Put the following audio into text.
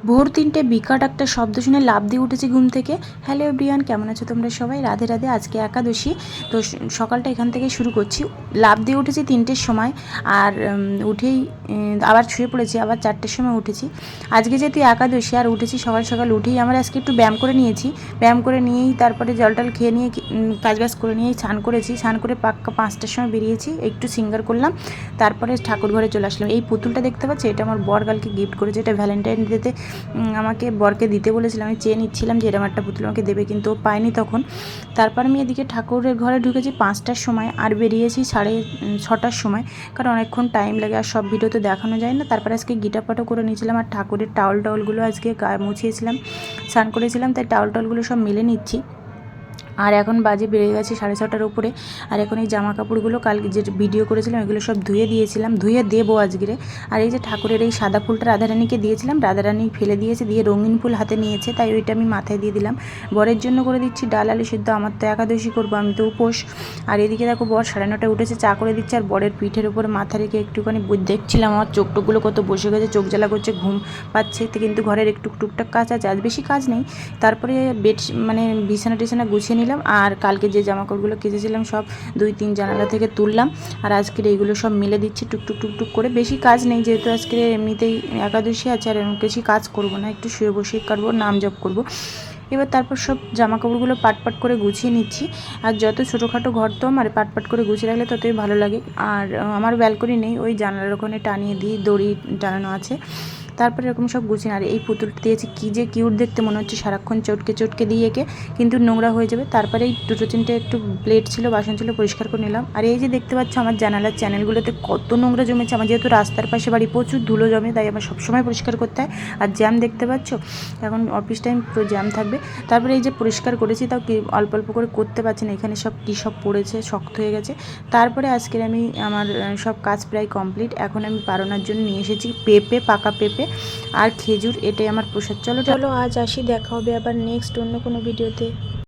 ভোর ৩টে বিকট একটা শব্দ শুনে লাফ দিয়ে উঠেছি ঘুম থেকে। হ্যালো এভরিওয়ান, কেমন আছো তোমরা সবাই? রাধে রাধে। আজকে একাদশী, তো সকালটা এখান থেকে শুরু করছি। লাফ দিয়ে উঠেছি ৩টের সময়, আর উঠেই আবার শুয়ে পড়েছি, আবার 4টের সময় উঠেছি। আজকে যেহেতু একাদশী, আর উঠেছি সকাল সকাল। উঠেই আমার আজকে একটু ব্যায়াম করে নিয়েছি। ব্যায়াম করে নিয়েই তারপরে জল টল খেয়ে নিয়ে কাজবাজ করে নিয়েই স্নান করেছি। স্নান করে পাক্কা 5টার সময় বেরিয়েছি, একটু সিঙ্গার করলাম, তারপরে ঠাকুর ঘরে চলে আসলাম। এই পুতুলটা দেখতে পাচ্ছি, এটা আমার বর কালকে গিফট করেছে। এটা ভ্যালেন্টাইন ডেতে আমাকে বরকে দিতে বলেছিলাম। আমি চেয়ে নিচ্ছিলাম যে এরকম একটা পুতুল আমাকে দেবে, কিন্তু ও পায়নি তখন। তারপর আমি এদিকে ঠাকুরের ঘরে ঢুকেছি 5টার সময়, আর বেরিয়েছি 6:30টার সময়, কারণ অনেকক্ষণ টাইম লাগে আর সব ভিডিও তো দেখানো যায় না। তারপরে আজকে গিটা পাটও করে নিয়েছিলাম, আর ঠাকুরের টাওয়ালগুলো আজকে গায়ে মুছিয়েছিলাম, স্নান করেছিলাম, তাই টাওয়ালগুলো সব মেলে নিচ্ছি। আর এখন বাজে বেড়ে গেছে 6:30টার উপরে। আর এখন এই জামা কাপড়গুলো কালকে যে ভিডিও করেছিলাম এগুলো সব ধুয়ে দিয়েছিলাম, ধুয়ে দেবো আজকে। আর এই যে ঠাকুরের এই সাদা ফুলটা রাধারানীকে দিয়েছিলাম, রাধারানী ফেলে দিয়েছে, দিয়ে রঙিন ফুল হাতে নিয়েছে, তাই ওইটা আমি মাথায় দিয়ে দিলাম। বরের জন্য করে দিচ্ছি ডাল আলু সিদ্ধ, আমার তো একাদশী করবো, আমি তো উপোস। আর এদিকে দেখো বর 9:30টায় উঠেছে, চা করে দিচ্ছে, আর বরের পিঠের উপরে মাথা রেখে একটুখানি দেখছিলাম। আমার চোখ টোকগুলো কত বসে গেছে, চোখ জ্বালা করছে, ঘুম পাচ্ছে, কিন্তু ঘরের একটু টুকটাক কাজ আছে, আজ বেশি কাজ নেই। তারপরে বিছানা টিছানা গুছিয়ে নিলাম, আর কালকে যে জামাকাপড়গুলো কেচেছিলাম সব 2-3 জানালা থেকে তুললাম, আর আজকের এইগুলো সব মিলে দিচ্ছি টুকটুক করে। বেশি কাজ নেই, যেহেতু আজকে এমনিতেই একাদশী আছে, আর এমন বেশি কাজ করব না, একটু শুয়ে বসে কাটবো, নাম জপ করব। এবার তারপর সব জামাকাপড়গুলো পাটপাট করে গুছিয়ে নিচ্ছি। আর যত ছোটোখাটো ঘর তো আমার পাটপাট করে গুছিয়ে রাখলে ততই ভালো লাগে। আর আমার ব্যালকনি নেই, ওই জানালার ওখানে টানিয়ে দিই, দড়ি টানানো আছে। তারপরে এরকম সব গুছিয়ে। আর এই পুতুলটা দিয়েছি, কী যে কিউট দেখতে, মনে হচ্ছে সারাক্ষণ চটকে দিই একে, কিন্তু নোংরা হয়ে যাবে। তারপরে এই 2-3টে একটু প্লেট ছিল, বাসন ছিল, পরিষ্কার করে নিলাম। আর এই যে দেখতে পাচ্ছ আমার জানালার চ্যানেলগুলোতে কত নোংরা জমেছে। আমার যেহেতু রাস্তার পাশে বাড়ি, প্রচুর ধুলো জমে, তাই আমার সবসময় পরিষ্কার করতে হয়। আর জ্যাম দেখতে পাচ্ছ, এখন অফিস টাইম পুরো জ্যাম থাকবে। তারপরে এই যে পরিষ্কার করেছি, তাও কি অল্প অল্প করে করতে পারছি না, এখানে সব কী সব পড়েছে, শক্ত হয়ে গেছে। তারপরে আজকের আমি আমার সব কাজ প্রায় কমপ্লিট। এখন আমি পারনার জন্য নিয়ে এসেছি পেঁপে, পাকা পেঁপে আর খেজুর, এটাই আমার প্রসাদ। চলো আজ আসি, দেখা হবে আবার নেক্সট অন্য কোনো ভিডিওতে।